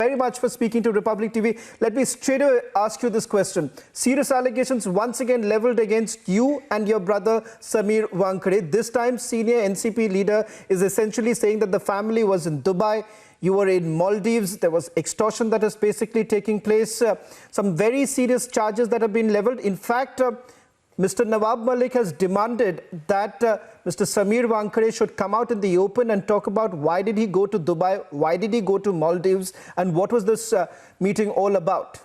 very much for speaking to Republic TV. Let me straight away ask you this question. Serious allegations once again leveled against you and your brother Sameer Wankhede. This time, senior NCP leader is essentially saying that the family was in Dubai. You were in Maldives. There was extortion that is basically taking place. Some very serious charges that have been leveled. In fact, Mr. Nawab Malik has demanded that Mr. Sameer Wankhede should come out in the open and talk about why did he go to Dubai, why did he go to Maldives, and what was this meeting all about?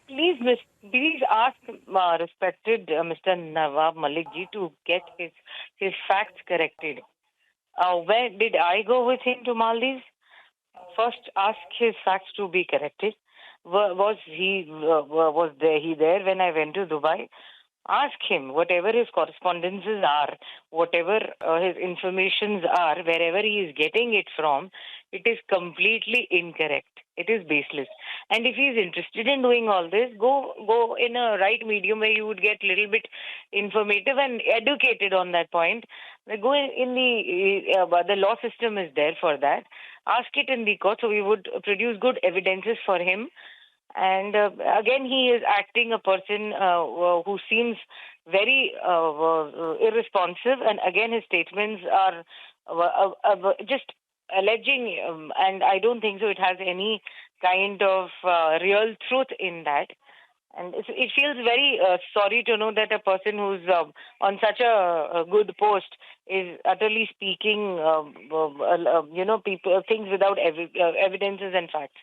Please ask respected Mr. Nawab Malik ji to get his facts corrected. Where did I go with him to Maldives? First, ask his facts to be corrected. Was he there when I went to Dubai? Ask him whatever his correspondences are, whatever his informations are, wherever he is getting it from, it is completely incorrect. It is baseless. And if he is interested in doing all this, go in a right medium where you would get a little bit informative and educated on that point. Go in the law system is there for that. Ask it in the court, so we would produce good evidences for him. And again, he is acting a person who seems very irresponsive. And again, his statements are just alleging, and I don't think so it has any kind of real truth in that. And it feels very sorry to know that a person who's on such a good post is utterly speaking, things without evidences and facts.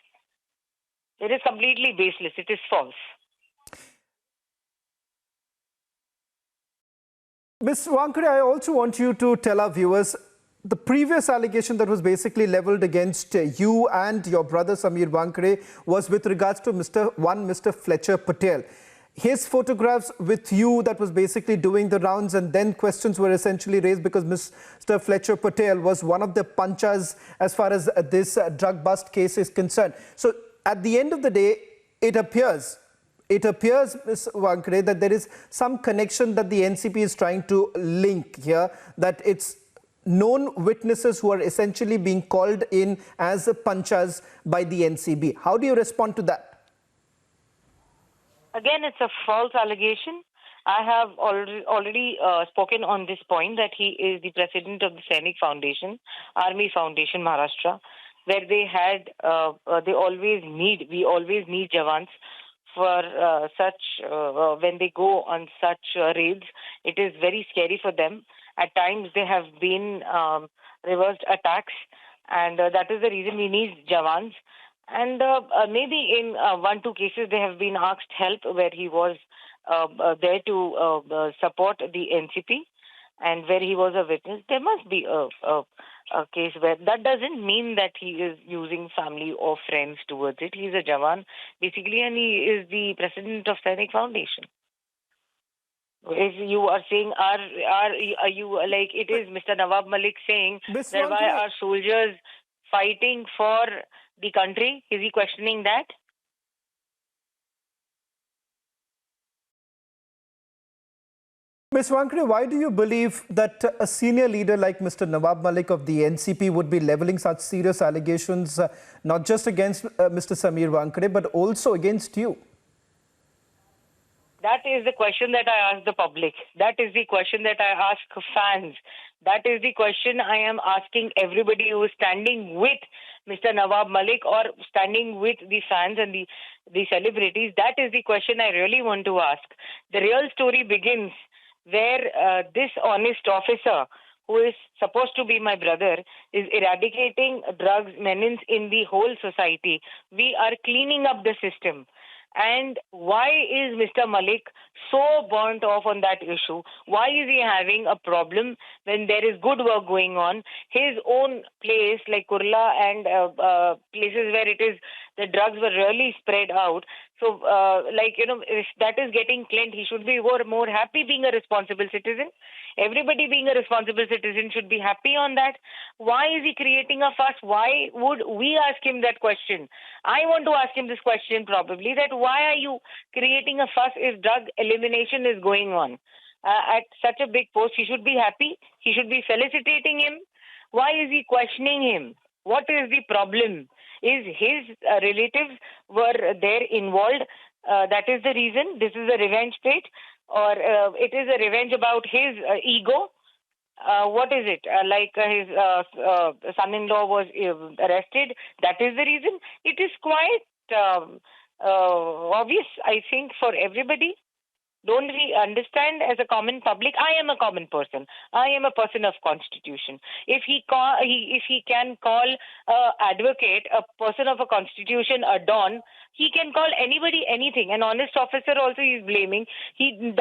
It is completely baseless. It is false. Ms. Wankhede, I also want you to tell our viewers the previous allegation that was basically leveled against you and your brother Sameer Wankhede was with regards to Mr. Fletcher Patel. His photographs with you that was basically doing the rounds, and then questions were essentially raised because Mr. Fletcher Patel was one of the punchers as far as this drug bust case is concerned. So at the end of the day, it appears, Ms. Wankhede, that there is some connection that the NCP is trying to link here, that it's known witnesses who are essentially being called in as punchers by the NCB. How do you respond to that? Again, it's a false allegation. I have already spoken on this point that he is the president of the Sainik Foundation, Army Foundation, Maharashtra, where we always need Jawans for when they go on such raids. It is very scary for them. At times, there have been reversed attacks, and that is the reason we need Jawans. And maybe in 1-2 cases, they have been asked help where he was there to support the NCP and where he was a witness. There must be a case where that doesn't mean that he is using family or friends towards it. He's a Jawan, basically, and he is the president of Sainik Foundation. If you are saying, are you like it is Mr. Nawab Malik saying that why are soldiers fighting for the country? Is he questioning that? Ms. Wankhede, why do you believe that a senior leader like Mr. Nawab Malik of the NCP would be levelling such serious allegations, not just against Mr. Sameer Wankhede, but also against you? That is the question that I ask the public. That is the question that I ask fans. That is the question I am asking everybody who is standing with Mr. Nawab Malik or standing with the fans and the celebrities. That is the question I really want to ask. The real story begins where this honest officer, who is supposed to be my brother, is eradicating drugs menace in the whole society. We are cleaning up the system. And why is Mr. Malik so burnt off on that issue? Why is he having a problem when there is good work going on? His own place like Kurla and places where it is the drugs were really spread out. So, if that is getting cleaned, he should be more happy being a responsible citizen. Everybody being a responsible citizen should be happy on that. Why is he creating a fuss? Why would we ask him that question? I want to ask him this question probably, that why are you creating a fuss if drug elimination is going on? At such a big post, he should be happy. He should be felicitating him. Why is he questioning him? What is the problem? Is his relatives were there involved? That is the reason. This is a revenge plate, or it is a revenge about his ego. What is it? His son-in-law was arrested. That is the reason. It is quite obvious, I think, for everybody. Don't we understand as a common public? I am a common person. I am a person of constitution. If he can call advocate a person of a constitution a don, he can call anybody anything. An honest officer also he is blaming.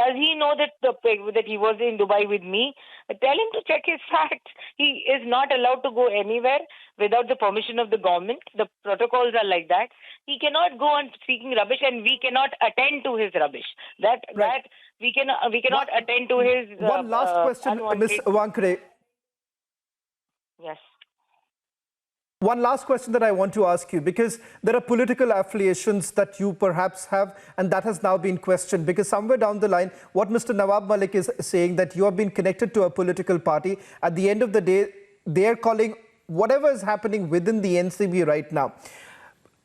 Does he know that that he was in Dubai with me? Tell him to check his facts. He is not allowed to go anywhere without the permission of the government. The protocols are like that. He cannot go on speaking rubbish, and we cannot attend to his rubbish. That we cannot attend to his. One last question, Ms. Wankhede. Yes. One last question that I want to ask you, because there are political affiliations that you perhaps have, and that has now been questioned, because somewhere down the line, what Mr. Nawab Malik is saying, that you have been connected to a political party. At the end of the day, they are calling whatever is happening within the NCB right now,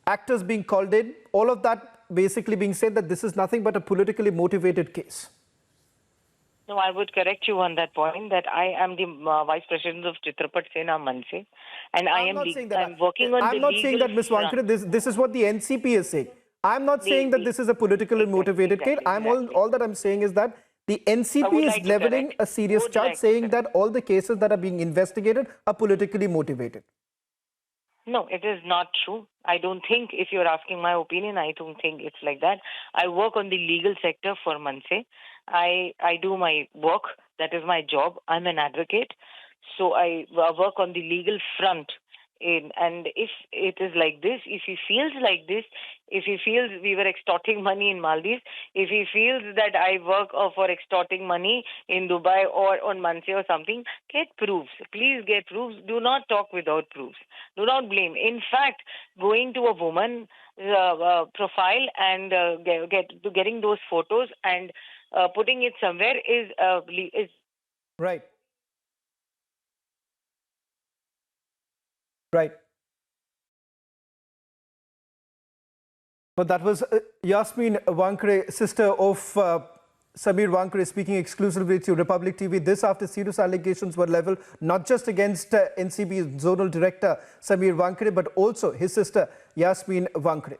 actors being called in, all of that basically being said that this is nothing but a politically motivated case. No, I would correct you on that point, that I am the Vice President of Chitrapat Sena Manse, and I'm working on I'm not saying that, Ms. Wankhede, this is what the NCP is saying. I'm not saying that this is a politically motivated case. All that I'm saying is that the NCP is leveling a serious charge, saying that all the cases that are being investigated are politically motivated. No, it is not true. I don't think, if you're asking my opinion, I don't think it's like that. I work on the legal sector for Manse. I do my work. That is my job. I'm an advocate. So I work on the legal front. And if it is like this, if he feels like this, if he feels we were extorting money in Maldives, if he feels that I work for extorting money in Dubai or on Manse or something, get proofs. Please get proofs. Do not talk without proofs. Do not blame. In fact, going to a woman profile and getting those photos and putting it somewhere is right. Right. But that was Yasmin Wankhede, sister of Samir Wankhede, speaking exclusively to Republic TV. This after serious allegations were leveled not just against NCB Zonal Director Samir Wankhede, but also his sister Yasmin Wankhede.